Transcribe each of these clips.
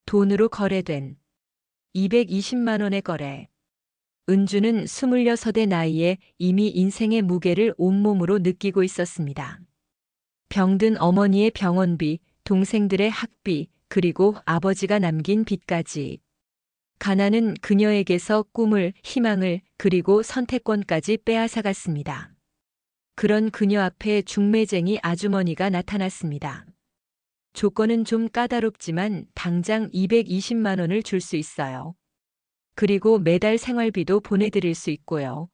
돈으로 거래된 220만 원의 거래. 은주는 26의 나이에 이미 인생의 무게를 온몸으로 느끼고 있었습니다. 병든 어머니의 병원비, 동생들의 학비, 그리고 아버지가 남긴 빚까지. 가난은 그녀에게서 꿈을, 희망을, 그리고 선택권까지 빼앗아갔습니다. 그런 그녀 앞에 중매쟁이 아주머니가 나타났습니다. 조건은 좀 까다롭지만 당장 220만 원을 줄 수 있어요. 그리고 매달 생활비도 보내드릴 수 있고요.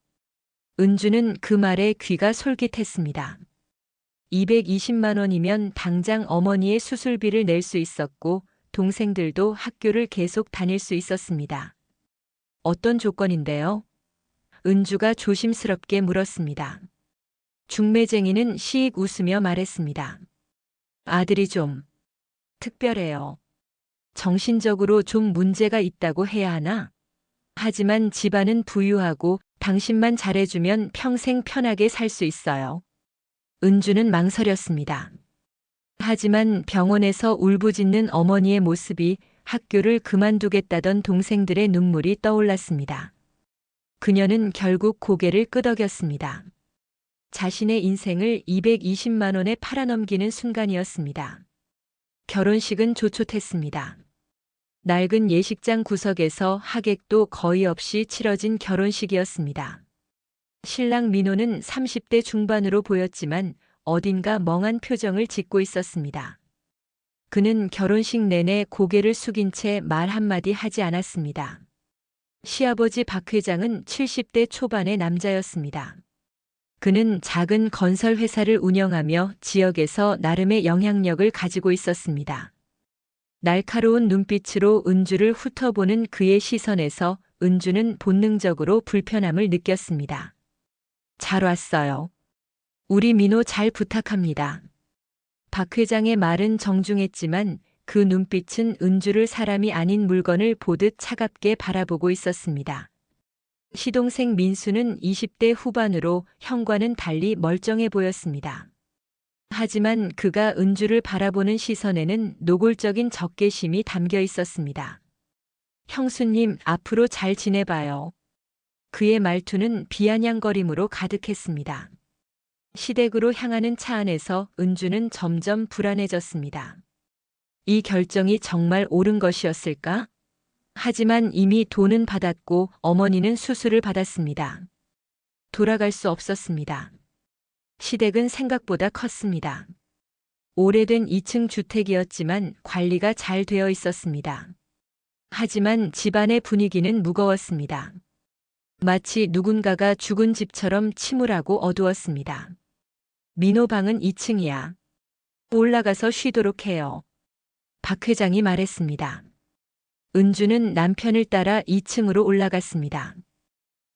은주는 그 말에 귀가 솔깃했습니다. 220만 원이면 당장 어머니의 수술비를 낼 수 있었고 동생들도 학교를 계속 다닐 수 있었습니다. 어떤 조건인데요? 은주가 조심스럽게 물었습니다. 중매쟁이는 시익 웃으며 말했습니다. 아들이 좀 특별해요. 정신적으로 좀 문제가 있다고 해야 하나? 하지만 집안은 부유하고 당신만 잘해주면 평생 편하게 살 수 있어요. 은주는 망설였습니다. 하지만 병원에서 울부짖는 어머니의 모습이, 학교를 그만두겠다던 동생들의 눈물이 떠올랐습니다. 그녀는 결국 고개를 끄덕였습니다. 자신의 인생을 220만 원에 팔아넘기는 순간이었습니다. 결혼식은 조촐했습니다. 낡은 예식장 구석에서 하객도 거의 없이 치러진 결혼식이었습니다. 신랑 민호는 30대 중반으로 보였지만 어딘가 멍한 표정을 짓고 있었습니다. 그는 결혼식 내내 고개를 숙인 채 말 한마디 하지 않았습니다. 시아버지 박 회장은 70대 초반의 남자였습니다. 그는 작은 건설 회사를 운영하며 지역에서 나름의 영향력을 가지고 있었습니다. 날카로운 눈빛으로 은주를 훑어보는 그의 시선에서 은주는 본능적으로 불편함을 느꼈습니다. 잘 왔어요. 우리 민호 잘 부탁합니다. 박 회장의 말은 정중했지만 그 눈빛은 은주를 사람이 아닌 물건을 보듯 차갑게 바라보고 있었습니다. 시동생 민수는 20대 후반으로 형과는 달리 멀쩡해 보였습니다. 하지만 그가 은주를 바라보는 시선에는 노골적인 적개심이 담겨 있었습니다. 형수님, 앞으로 잘 지내봐요. 그의 말투는 비아냥거림으로 가득했습니다. 시댁으로 향하는 차 안에서 은주는 점점 불안해졌습니다. 이 결정이 정말 옳은 것이었을까? 하지만 이미 돈은 받았고 어머니는 수술을 받았습니다. 돌아갈 수 없었습니다. 시댁은 생각보다 컸습니다. 오래된 2층 주택이었지만 관리가 잘 되어 있었습니다. 하지만 집안의 분위기는 무거웠습니다. 마치 누군가가 죽은 집처럼 침울하고 어두웠습니다. 민호 방은 2층이야. 올라가서 쉬도록 해요. 박 회장이 말했습니다. 은주는 남편을 따라 2층으로 올라갔습니다.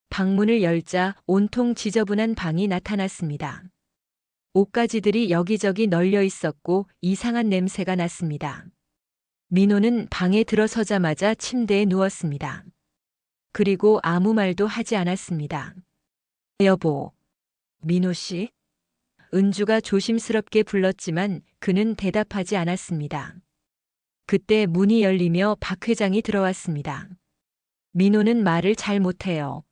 방문을 열자 온통 지저분한 방이 나타났습니다. 옷가지들이 여기저기 널려 있었고 이상한 냄새가 났습니다. 민호는 방에 들어서자마자 침대에 누웠습니다. 그리고 아무 말도 하지 않았습니다. 여보, 민호 씨? 은주가 조심스럽게 불렀지만 그는 대답하지 않았습니다. 그때 문이 열리며 박 회장이 들어왔습니다. 민호는 말을 잘 못해요.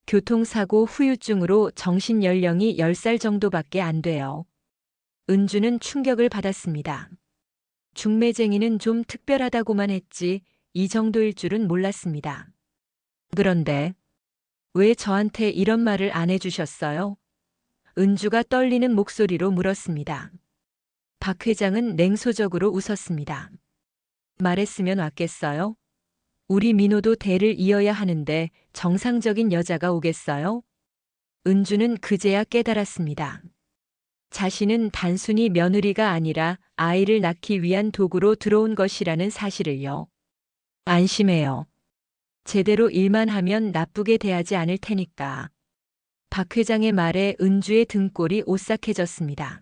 교통사고 후유증으로 정신 연령이 10살 정도밖에 안 돼요. 은주는 충격을 받았습니다. 중매쟁이는 좀 특별하다고만 했지 이 정도일 줄은 몰랐습니다. 그런데 왜 저한테 이런 말을 안 해주셨어요? 은주가 떨리는 목소리로 물었습니다. 박 회장은 냉소적으로 웃었습니다. 말했으면 왔겠어요? 우리 민호도 대를 이어야 하는데 정상적인 여자가 오겠어요? 은주는 그제야 깨달았습니다. 자신은 단순히 며느리가 아니라 아이를 낳기 위한 도구로 들어온 것이라는 사실을요. 안심해요. 제대로 일만 하면 나쁘게 대하지 않을 테니까. 박 회장의 말에 은주의 등골이 오싹해졌습니다.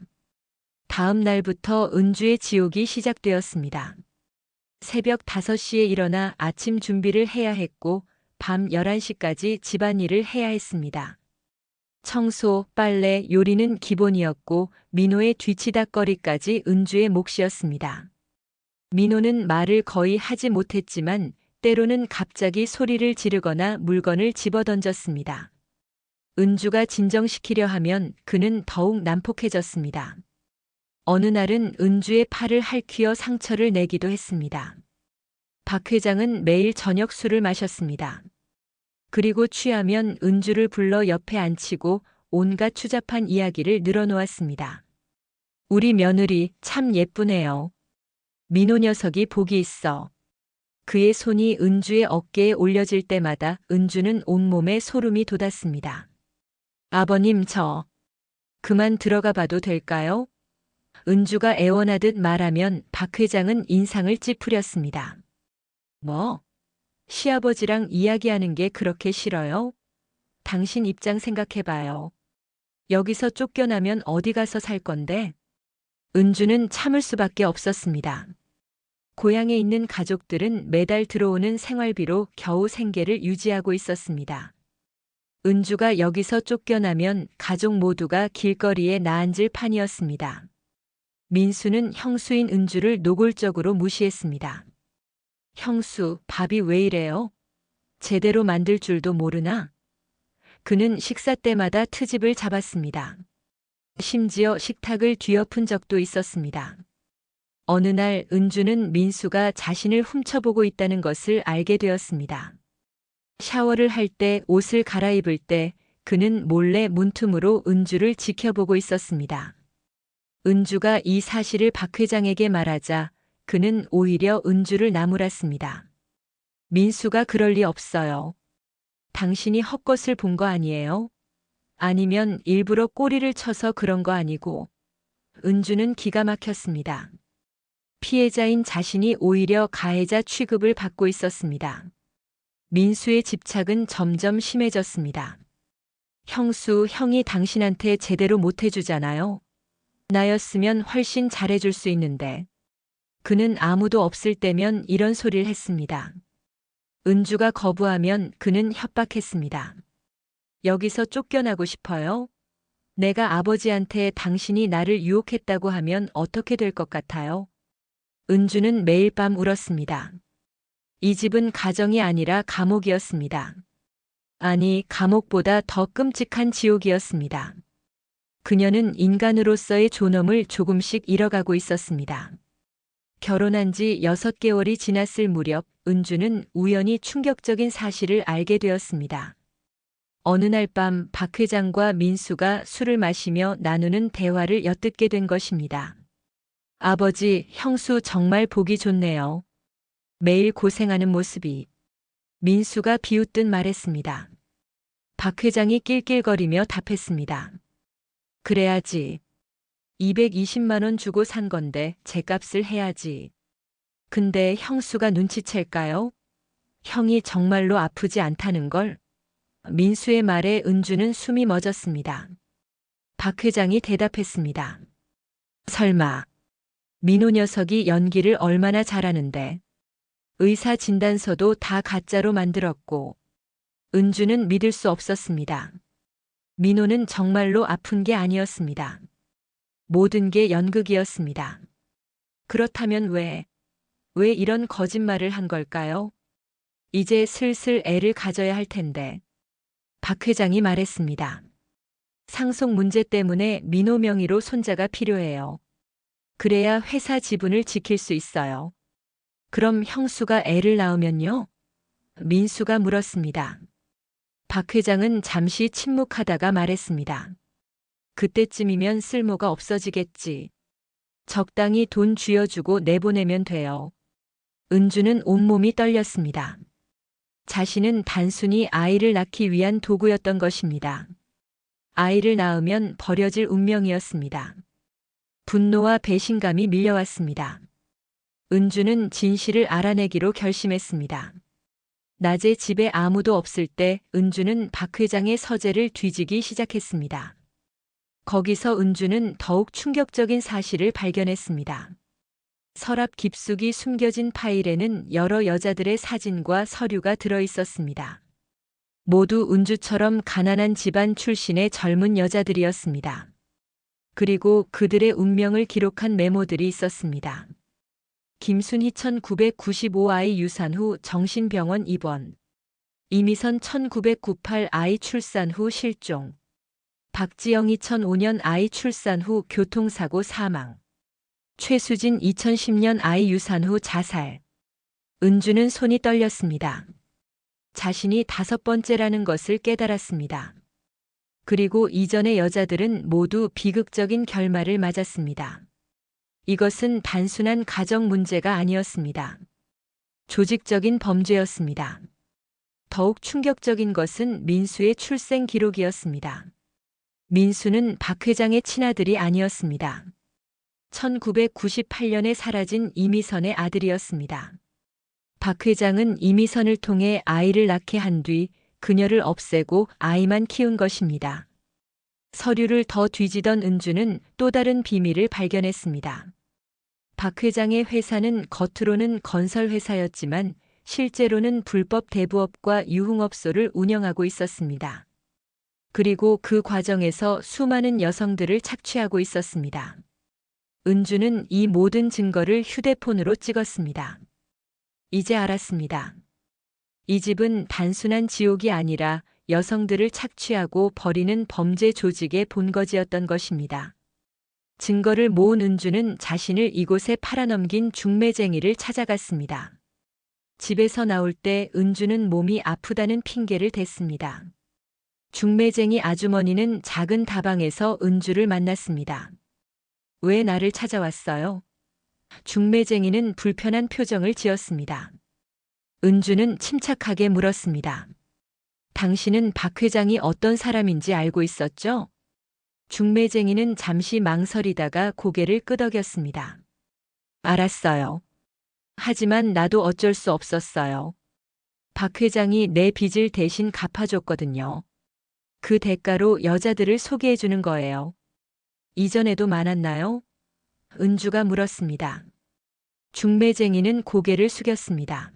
다음 날부터 은주의 지옥이 시작되었습니다. 새벽 5시에 일어나 아침 준비를 해야 했고 밤 11시까지 집안일을 해야 했습니다. 청소, 빨래, 요리는 기본이었고 민호의 뒤치다꺼리까지 은주의 몫이었습니다. 민호는 말을 거의 하지 못했지만 때로는 갑자기 소리를 지르거나 물건을 집어던졌습니다. 은주가 진정시키려 하면 그는 더욱 난폭해졌습니다. 어느 날은 은주의 팔을 핥히어 상처를 내기도 했습니다. 박 회장은 매일 저녁 술을 마셨습니다. 그리고 취하면 은주를 불러 옆에 앉히고 온갖 추잡한 이야기를 늘어놓았습니다. 우리 며느리 참 예쁘네요. 민호 녀석이 복이 있어. 그의 손이 은주의 어깨에 올려질 때마다 은주는 온몸에 소름이 돋았습니다. 아버님 그만 들어가 봐도 될까요? 은주가 애원하듯 말하면 박 회장은 인상을 찌푸렸습니다. 뭐? 시아버지랑 이야기하는 게 그렇게 싫어요? 당신 입장 생각해봐요. 여기서 쫓겨나면 어디 가서 살 건데? 은주는 참을 수밖에 없었습니다. 고향에 있는 가족들은 매달 들어오는 생활비로 겨우 생계를 유지하고 있었습니다. 은주가 여기서 쫓겨나면 가족 모두가 길거리에 나앉을 판이었습니다. 민수는 형수인 은주를 노골적으로 무시했습니다. 형수, 밥이 왜 이래요? 제대로 만들 줄도 모르나? 그는 식사 때마다 트집을 잡았습니다. 심지어 식탁을 뒤엎은 적도 있었습니다. 어느 날 은주는 민수가 자신을 훔쳐보고 있다는 것을 알게 되었습니다. 샤워를 할 때, 옷을 갈아입을 때 그는 몰래 문틈으로 은주를 지켜보고 있었습니다. 은주가 이 사실을 박 회장에게 말하자 그는 오히려 은주를 나무랐습니다. 민수가 그럴 리 없어요. 당신이 헛것을 본 거 아니에요? 아니면 일부러 꼬리를 쳐서 그런 거 아니고. 은주는 기가 막혔습니다. 피해자인 자신이 오히려 가해자 취급을 받고 있었습니다. 민수의 집착은 점점 심해졌습니다. 형수, 형이 당신한테 제대로 못해주잖아요. 나였으면 훨씬 잘해줄 수 있는데. 그는 아무도 없을 때면 이런 소리를 했습니다. 은주가 거부하면 그는 협박했습니다. 여기서 쫓겨나고 싶어요? 내가 아버지한테 당신이 나를 유혹했다고 하면 어떻게 될 것 같아요? 은주는 매일 밤 울었습니다. 이 집은 가정이 아니라 감옥이었습니다. 아니, 감옥보다 더 끔찍한 지옥이었습니다. 그녀는 인간으로서의 존엄을 조금씩 잃어가고 있었습니다. 결혼한 지 6개월이 지났을 무렵 은주는 우연히 충격적인 사실을 알게 되었습니다. 어느 날 밤 박 회장과 민수가 술을 마시며 나누는 대화를 엿듣게 된 것입니다. 아버지, 형수 정말 보기 좋네요. 매일 고생하는 모습이. 민수가 비웃듯 말했습니다. 박 회장이 낄낄거리며 답했습니다. 그래야지. 220만 원 주고 산 건데 제값을 해야지. 근데 형수가 눈치챌까요? 형이 정말로 아프지 않다는 걸? 민수의 말에 은주는 숨이 멎었습니다. 박 회장이 대답했습니다. 설마. 민호 녀석이 연기를 얼마나 잘하는데. 의사 진단서도 다 가짜로 만들었고. 은주는 믿을 수 없었습니다. 민호는 정말로 아픈 게 아니었습니다. 모든 게 연극이었습니다. 그렇다면 왜 이런 거짓말을 한 걸까요? 이제 슬슬 애를 가져야 할 텐데. 박 회장이 말했습니다. 상속 문제 때문에 민호 명의로 손자가 필요해요. 그래야 회사 지분을 지킬 수 있어요. 그럼 형수가 애를 낳으면요? 민수가 물었습니다. 박 회장은 잠시 침묵하다가 말했습니다. 그때쯤이면 쓸모가 없어지겠지. 적당히 돈 쥐어주고 내보내면 돼요. 은주는 온몸이 떨렸습니다. 자신은 단순히 아이를 낳기 위한 도구였던 것입니다. 아이를 낳으면 버려질 운명이었습니다. 분노와 배신감이 밀려왔습니다. 은주는 진실을 알아내기로 결심했습니다. 낮에 집에 아무도 없을 때 은주는 박 회장의 서재를 뒤지기 시작했습니다. 거기서 은주는 더욱 충격적인 사실을 발견했습니다. 서랍 깊숙이 숨겨진 파일에는 여러 여자들의 사진과 서류가 들어 있었습니다. 모두 은주처럼 가난한 집안 출신의 젊은 여자들이었습니다. 그리고 그들의 운명을 기록한 메모들이 있었습니다. 김순희 1995 아이 유산 후 정신병원 입원. 이미선 1998 아이 출산 후 실종. 박지영 2005년 아이 출산 후 교통사고 사망. 최수진 2010년 아이 유산 후 자살. 은주는 손이 떨렸습니다. 자신이 5번째라는 것을 깨달았습니다. 그리고 이전의 여자들은 모두 비극적인 결말을 맞았습니다. 이것은 단순한 가정 문제가 아니었습니다. 조직적인 범죄였습니다. 더욱 충격적인 것은 민수의 출생 기록이었습니다. 민수는 박 회장의 친아들이 아니었습니다. 1998년에 사라진 이미선의 아들이었습니다. 박 회장은 이미선을 통해 아이를 낳게 한 뒤 그녀를 없애고 아이만 키운 것입니다. 서류를 더 뒤지던 은주는 또 다른 비밀을 발견했습니다. 박 회장의 회사는 겉으로는 건설회사였지만 실제로는 불법 대부업과 유흥업소를 운영하고 있었습니다. 그리고 그 과정에서 수많은 여성들을 착취하고 있었습니다. 은주는 이 모든 증거를 휴대폰으로 찍었습니다. 이제 알았습니다. 이 집은 단순한 지옥이 아니라 여성들을 착취하고 버리는 범죄 조직의 본거지였던 것입니다. 증거를 모은 은주는 자신을 이곳에 팔아넘긴 중매쟁이를 찾아갔습니다. 집에서 나올 때 은주는 몸이 아프다는 핑계를 댔습니다. 중매쟁이 아주머니는 작은 다방에서 은주를 만났습니다. 왜 나를 찾아왔어요? 중매쟁이는 불편한 표정을 지었습니다. 은주는 침착하게 물었습니다. 당신은 박 회장이 어떤 사람인지 알고 있었죠? 중매쟁이는 잠시 망설이다가 고개를 끄덕였습니다. 알았어요. 하지만 나도 어쩔 수 없었어요. 박 회장이 내 빚을 대신 갚아줬거든요. 그 대가로 여자들을 소개해주는 거예요. 이전에도 많았나요? 은주가 물었습니다. 중매쟁이는 고개를 숙였습니다.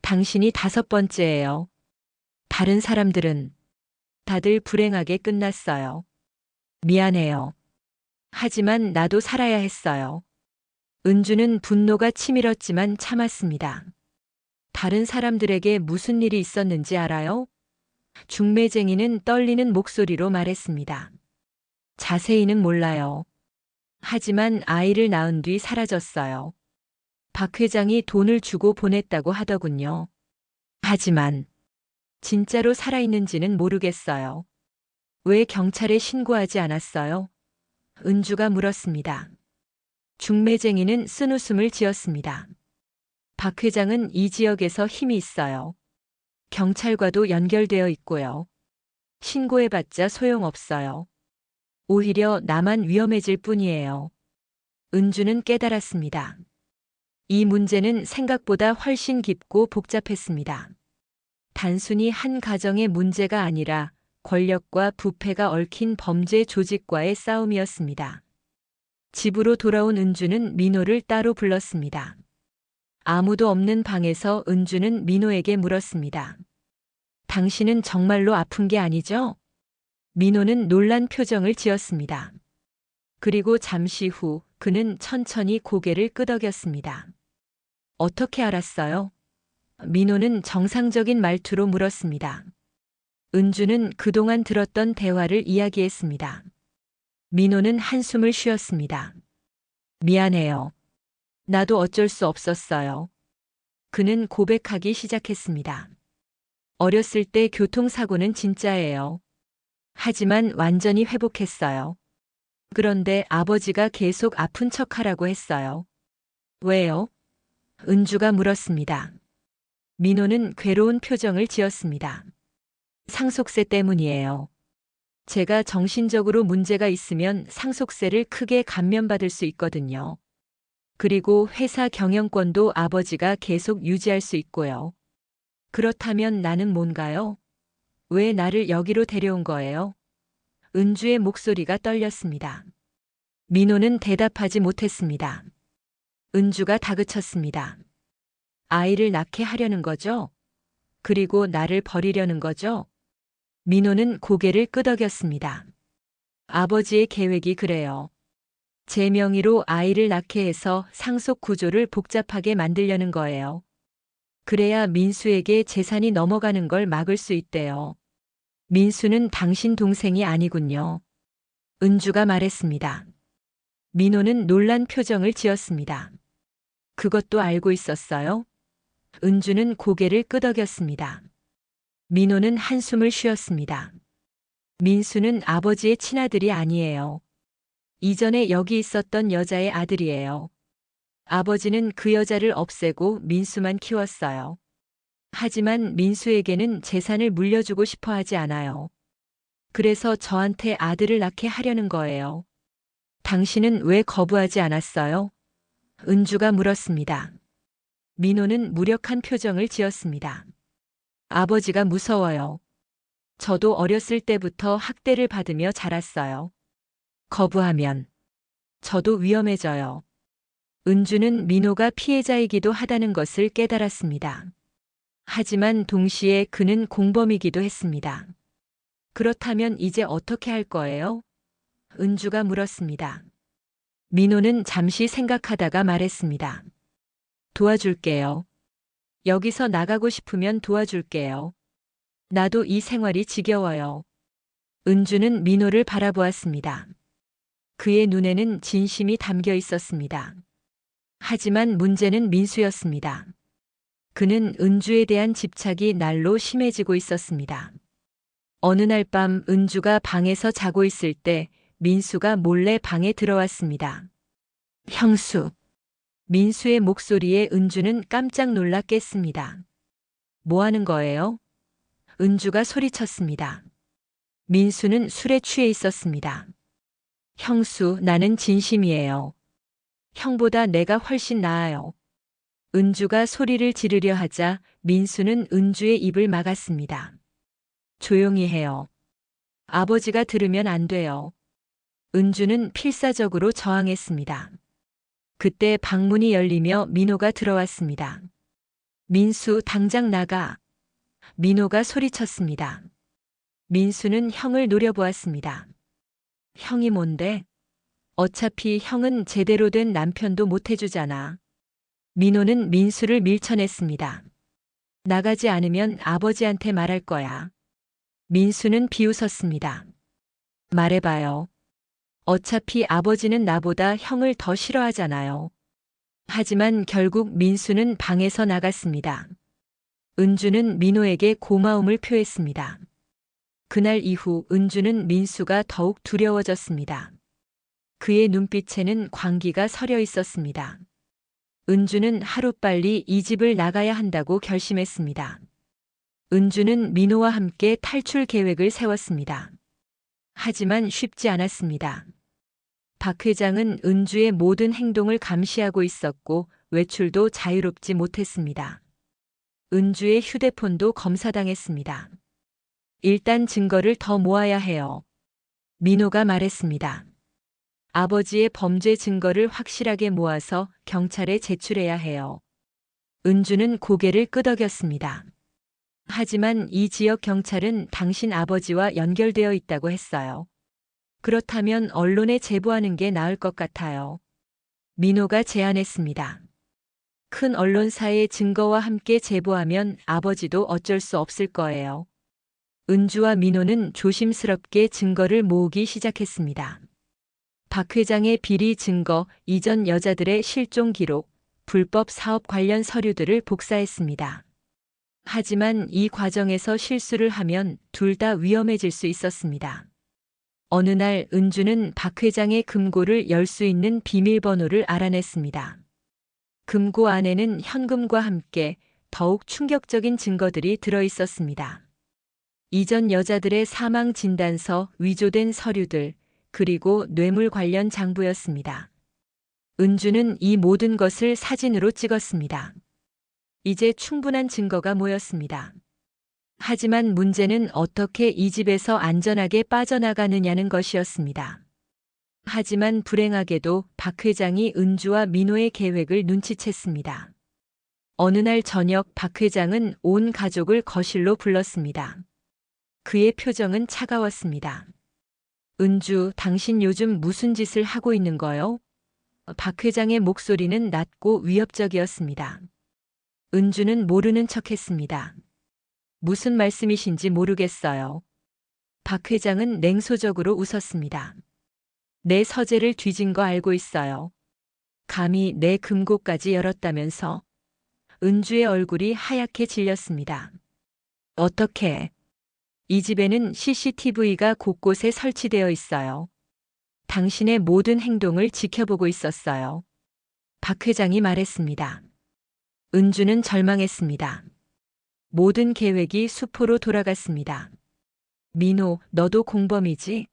당신이 5번째예요. 다른 사람들은 다들 불행하게 끝났어요. 미안해요. 하지만 나도 살아야 했어요. 은주는 분노가 치밀었지만 참았습니다. 다른 사람들에게 무슨 일이 있었는지 알아요? 중매쟁이는 떨리는 목소리로 말했습니다. 자세히는 몰라요. 하지만 아이를 낳은 뒤 사라졌어요. 박 회장이 돈을 주고 보냈다고 하더군요. 하지만 진짜로 살아있는지는 모르겠어요. 왜 경찰에 신고하지 않았어요? 은주가 물었습니다. 중매쟁이는 쓴웃음을 지었습니다. 박 회장은 이 지역에서 힘이 있어요. 경찰과도 연결되어 있고요. 신고해봤자 소용없어요. 오히려 나만 위험해질 뿐이에요. 은주는 깨달았습니다. 이 문제는 생각보다 훨씬 깊고 복잡했습니다. 단순히 한 가정의 문제가 아니라 권력과 부패가 얽힌 범죄 조직과의 싸움이었습니다. 집으로 돌아온 은주는 민호를 따로 불렀습니다. 아무도 없는 방에서 은주는 민호에게 물었습니다. 당신은 정말로 아픈 게 아니죠? 민호는 놀란 표정을 지었습니다. 그리고 잠시 후 그는 천천히 고개를 끄덕였습니다. 어떻게 알았어요? 민호는 정상적인 말투로 물었습니다. 은주는 그동안 들었던 대화를 이야기했습니다. 민호는 한숨을 쉬었습니다. 미안해요. 나도 어쩔 수 없었어요. 그는 고백하기 시작했습니다. 어렸을 때 교통사고는 진짜예요. 하지만 완전히 회복했어요. 그런데 아버지가 계속 아픈 척하라고 했어요. 왜요? 은주가 물었습니다. 민호는 괴로운 표정을 지었습니다. 상속세 때문이에요. 제가 정신적으로 문제가 있으면 상속세를 크게 감면받을 수 있거든요. 그리고 회사 경영권도 아버지가 계속 유지할 수 있고요. 그렇다면 나는 뭔가요? 왜 나를 여기로 데려온 거예요? 은주의 목소리가 떨렸습니다. 민호는 대답하지 못했습니다. 은주가 다그쳤습니다. 아이를 낳게 하려는 거죠? 그리고 나를 버리려는 거죠? 민호는 고개를 끄덕였습니다. 아버지의 계획이 그래요. 제 명의로 아이를 낳게 해서 상속 구조를 복잡하게 만들려는 거예요. 그래야 민수에게 재산이 넘어가는 걸 막을 수 있대요. 민수는 당신 동생이 아니군요. 은주가 말했습니다. 민호는 놀란 표정을 지었습니다. 그것도 알고 있었어요? 은주는 고개를 끄덕였습니다. 민호는 한숨을 쉬었습니다. 민수는 아버지의 친아들이 아니에요. 이전에 여기 있었던 여자의 아들이에요. 아버지는 그 여자를 없애고 민수만 키웠어요. 하지만 민수에게는 재산을 물려주고 싶어 하지 않아요. 그래서 저한테 아들을 낳게 하려는 거예요. 당신은 왜 거부하지 않았어요? 은주가 물었습니다. 민호는 무력한 표정을 지었습니다. 아버지가 무서워요. 저도 어렸을 때부터 학대를 받으며 자랐어요. 거부하면 저도 위험해져요. 은주는 민호가 피해자이기도 하다는 것을 깨달았습니다. 하지만 동시에 그는 공범이기도 했습니다. 그렇다면 이제 어떻게 할 거예요? 은주가 물었습니다. 민호는 잠시 생각하다가 말했습니다. 도와줄게요. 여기서 나가고 싶으면 도와줄게요. 나도 이 생활이 지겨워요. 은주는 민호를 바라보았습니다. 그의 눈에는 진심이 담겨 있었습니다. 하지만 문제는 민수였습니다. 그는 은주에 대한 집착이 날로 심해지고 있었습니다. 어느 날 밤 은주가 방에서 자고 있을 때 민수가 몰래 방에 들어왔습니다. 형수. 민수의 목소리에 은주는 깜짝 놀라 깼습니다. 뭐 하는 거예요? 은주가 소리쳤습니다. 민수는 술에 취해 있었습니다. 형수, 나는 진심이에요. 형보다 내가 훨씬 나아요. 은주가 소리를 지르려 하자 민수는 은주의 입을 막았습니다. 조용히 해요. 아버지가 들으면 안 돼요. 은주는 필사적으로 저항했습니다. 그때 방문이 열리며 민호가 들어왔습니다. 민수, 당장 나가. 민호가 소리쳤습니다. 민수는 형을 노려보았습니다. 형이 뭔데? 어차피 형은 제대로 된 남편도 못 해주잖아. 민호는 민수를 밀쳐냈습니다. 나가지 않으면 아버지한테 말할 거야. 민수는 비웃었습니다. 말해봐요. 어차피 아버지는 나보다 형을 더 싫어하잖아요. 하지만 결국 민수는 방에서 나갔습니다. 은주는 민호에게 고마움을 표했습니다. 그날 이후 은주는 민수가 더욱 두려워졌습니다. 그의 눈빛에는 광기가 서려 있었습니다. 은주는 하루빨리 이 집을 나가야 한다고 결심했습니다. 은주는 민호와 함께 탈출 계획을 세웠습니다. 하지만 쉽지 않았습니다. 박 회장은 은주의 모든 행동을 감시하고 있었고 외출도 자유롭지 못했습니다. 은주의 휴대폰도 검사당했습니다. 일단 증거를 더 모아야 해요. 민호가 말했습니다. 아버지의 범죄 증거를 확실하게 모아서 경찰에 제출해야 해요. 은주는 고개를 끄덕였습니다. 하지만 이 지역 경찰은 당신 아버지와 연결되어 있다고 했어요. 그렇다면 언론에 제보하는 게 나을 것 같아요. 민호가 제안했습니다. 큰 언론사의 증거와 함께 제보하면 아버지도 어쩔 수 없을 거예요. 은주와 민호는 조심스럽게 증거를 모으기 시작했습니다. 박 회장의 비리 증거, 이전 여자들의 실종 기록, 불법 사업 관련 서류들을 복사했습니다. 하지만 이 과정에서 실수를 하면 둘 다 위험해질 수 있었습니다. 어느 날 은주는 박 회장의 금고를 열 수 있는 비밀번호를 알아냈습니다. 금고 안에는 현금과 함께 더욱 충격적인 증거들이 들어 있었습니다. 이전 여자들의 사망 진단서, 위조된 서류들, 그리고 뇌물 관련 장부였습니다. 은주는 이 모든 것을 사진으로 찍었습니다. 이제 충분한 증거가 모였습니다. 하지만 문제는 어떻게 이 집에서 안전하게 빠져나가느냐는 것이었습니다. 하지만 불행하게도 박 회장이 은주와 민호의 계획을 눈치챘습니다. 어느 날 저녁 박 회장은 온 가족을 거실로 불렀습니다. 그의 표정은 차가웠습니다. 은주, 당신 요즘 무슨 짓을 하고 있는 거요? 박 회장의 목소리는 낮고 위협적이었습니다. 은주는 모르는 척했습니다. 무슨 말씀이신지 모르겠어요. 박 회장은 냉소적으로 웃었습니다. 내 서재를 뒤진 거 알고 있어요. 감히 내 금고까지 열었다면서. 은주의 얼굴이 하얗게 질렸습니다. 어떻게? 이 집에는 CCTV가 곳곳에 설치되어 있어요. 당신의 모든 행동을 지켜보고 있었어요. 박 회장이 말했습니다. 은주는 절망했습니다. 모든 계획이 수포로 돌아갔습니다. 민호, 너도 공범이지?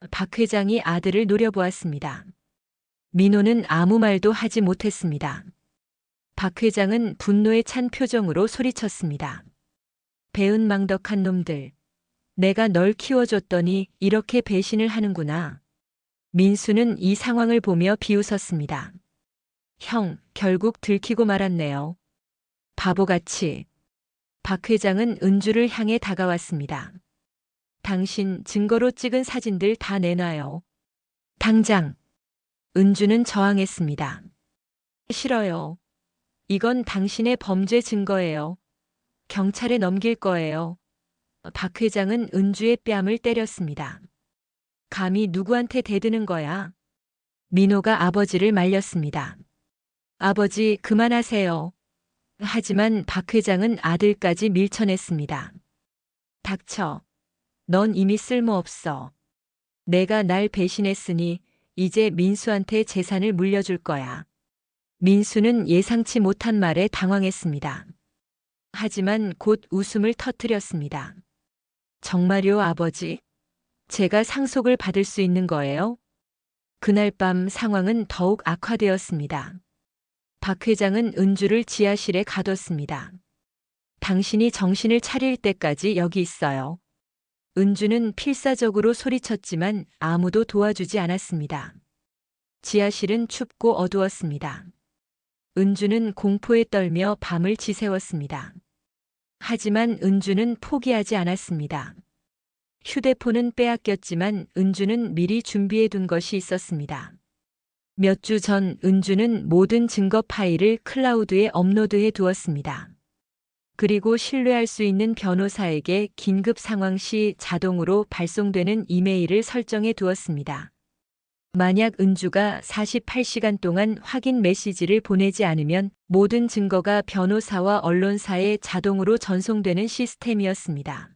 박 회장이 아들을 노려보았습니다. 민호는 아무 말도 하지 못했습니다. 박 회장은 분노에 찬 표정으로 소리쳤습니다. 배은망덕한 놈들. 내가 널 키워줬더니 이렇게 배신을 하는구나. 민수는 이 상황을 보며 비웃었습니다. 형, 결국 들키고 말았네요. 바보같이. 박 회장은 은주를 향해 다가왔습니다. 당신 증거로 찍은 사진들 다 내놔요. 당장. 은주는 저항했습니다. 싫어요. 이건 당신의 범죄 증거예요. 경찰에 넘길 거예요. 박 회장은 은주의 뺨을 때렸습니다. 감히 누구한테 대드는 거야? 민호가 아버지를 말렸습니다. 아버지, 그만하세요. 하지만 박 회장은 아들까지 밀쳐냈습니다. 닥쳐. 넌 이미 쓸모없어. 내가 날 배신했으니 이제 민수한테 재산을 물려줄 거야. 민수는 예상치 못한 말에 당황했습니다. 하지만 곧 웃음을 터뜨렸습니다. 정말요, 아버지? 제가 상속을 받을 수 있는 거예요? 그날 밤 상황은 더욱 악화되었습니다. 박 회장은 은주를 지하실에 가뒀습니다. 당신이 정신을 차릴 때까지 여기 있어요. 은주는 필사적으로 소리쳤지만 아무도 도와주지 않았습니다. 지하실은 춥고 어두웠습니다. 은주는 공포에 떨며 밤을 지새웠습니다. 하지만 은주는 포기하지 않았습니다. 휴대폰은 빼앗겼지만 은주는 미리 준비해 둔 것이 있었습니다. 몇 주 전 은주는 모든 증거 파일을 클라우드에 업로드해 두었습니다. 그리고 신뢰할 수 있는 변호사에게 긴급 상황 시 자동으로 발송되는 이메일을 설정해 두었습니다. 만약 은주가 48시간 동안 확인 메시지를 보내지 않으면 모든 증거가 변호사와 언론사에 자동으로 전송되는 시스템이었습니다.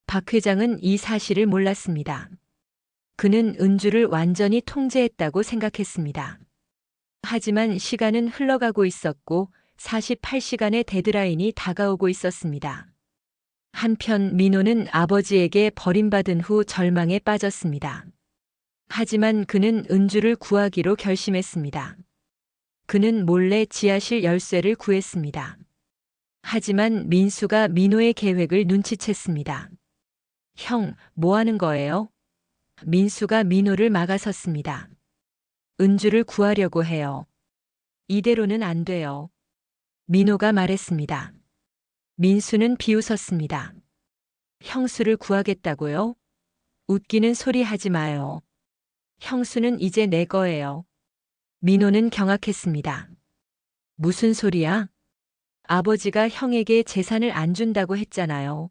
박 회장은 이 사실을 몰랐습니다. 그는 은주를 완전히 통제했다고 생각했습니다. 하지만 시간은 흘러가고 있었고 48시간의 데드라인이 다가오고 있었습니다. 한편 민호는 아버지에게 버림받은 후 절망에 빠졌습니다. 하지만 그는 은주를 구하기로 결심했습니다. 그는 몰래 지하실 열쇠를 구했습니다. 하지만 민수가 민호의 계획을 눈치챘습니다. 형, 뭐 하는 거예요? 민수가 민호를 막아섰습니다. 은주를 구하려고 해요. 이대로는 안 돼요. 민호가 말했습니다. 민수는 비웃었습니다. 형수를 구하겠다고요? 웃기는 소리 하지 마요. 형수는 이제 내 거예요. 민호는 경악했습니다. 무슨 소리야? 아버지가 형에게 재산을 안 준다고 했잖아요.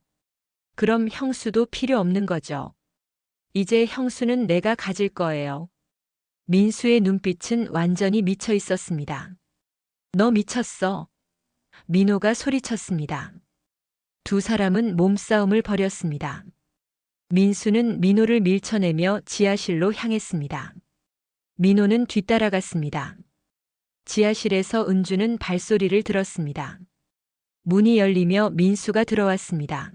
그럼 형수도 필요 없는 거죠. 이제 형수는 내가 가질 거예요. 민수의 눈빛은 완전히 미쳐 있었습니다. 너 미쳤어. 민호가 소리쳤습니다. 두 사람은 몸싸움을 벌였습니다. 민수는 민호를 밀쳐내며 지하실로 향했습니다. 민호는 뒤따라갔습니다. 지하실에서 은주는 발소리를 들었습니다. 문이 열리며 민수가 들어왔습니다.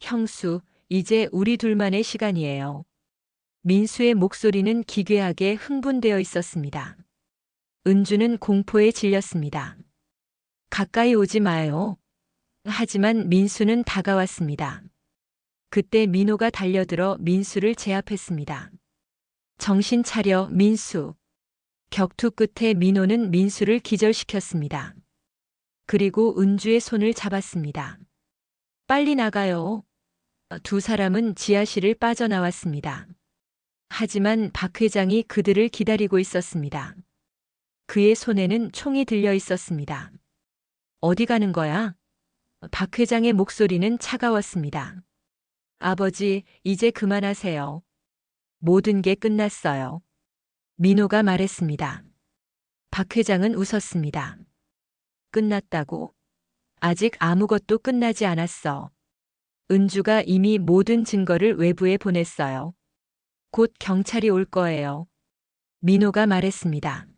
형수, 이제 우리 둘만의 시간이에요. 민수의 목소리는 기괴하게 흥분되어 있었습니다. 은주는 공포에 질렸습니다. 가까이 오지 마요. 하지만 민수는 다가왔습니다. 그때 민호가 달려들어 민수를 제압했습니다. 정신 차려, 민수. 격투 끝에 민호는 민수를 기절시켰습니다. 그리고 은주의 손을 잡았습니다. 빨리 나가요. 두 사람은 지하실을 빠져나왔습니다. 하지만 박 회장이 그들을 기다리고 있었습니다. 그의 손에는 총이 들려 있었습니다. 어디 가는 거야? 박 회장의 목소리는 차가웠습니다. 아버지, 이제 그만하세요. 모든 게 끝났어요. 민호가 말했습니다. 박 회장은 웃었습니다. 끝났다고? 아직 아무것도 끝나지 않았어. 은주가 이미 모든 증거를 외부에 보냈어요. 곧 경찰이 올 거예요. 민호가 말했습니다.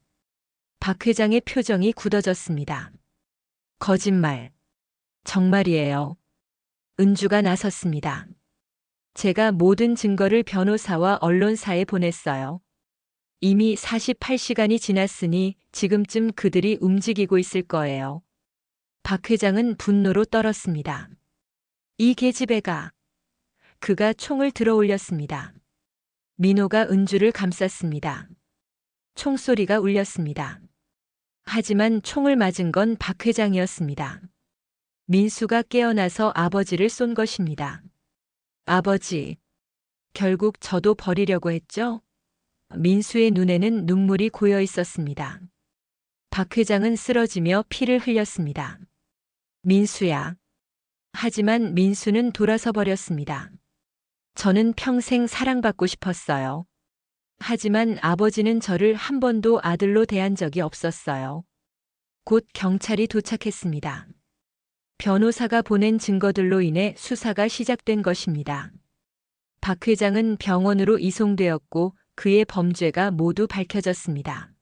박 회장의 표정이 굳어졌습니다. 거짓말. 정말이에요. 은주가 나섰습니다. 제가 모든 증거를 변호사와 언론사에 보냈어요. 이미 48시간이 지났으니 지금쯤 그들이 움직이고 있을 거예요. 박 회장은 분노로 떨었습니다. 이 계집애가. 그가 총을 들어 올렸습니다. 민호가 은주를 감쌌습니다. 총소리가 울렸습니다. 하지만 총을 맞은 건 박 회장이었습니다. 민수가 깨어나서 아버지를 쏜 것입니다. 아버지, 결국 저도 버리려고 했죠? 민수의 눈에는 눈물이 고여 있었습니다. 박 회장은 쓰러지며 피를 흘렸습니다. 민수야. 하지만 민수는 돌아서 버렸습니다. 저는 평생 사랑받고 싶었어요. 하지만 아버지는 저를 한 번도 아들로 대한 적이 없었어요. 곧 경찰이 도착했습니다. 변호사가 보낸 증거들로 인해 수사가 시작된 것입니다. 박 회장은 병원으로 이송되었고 그의 범죄가 모두 밝혀졌습니다.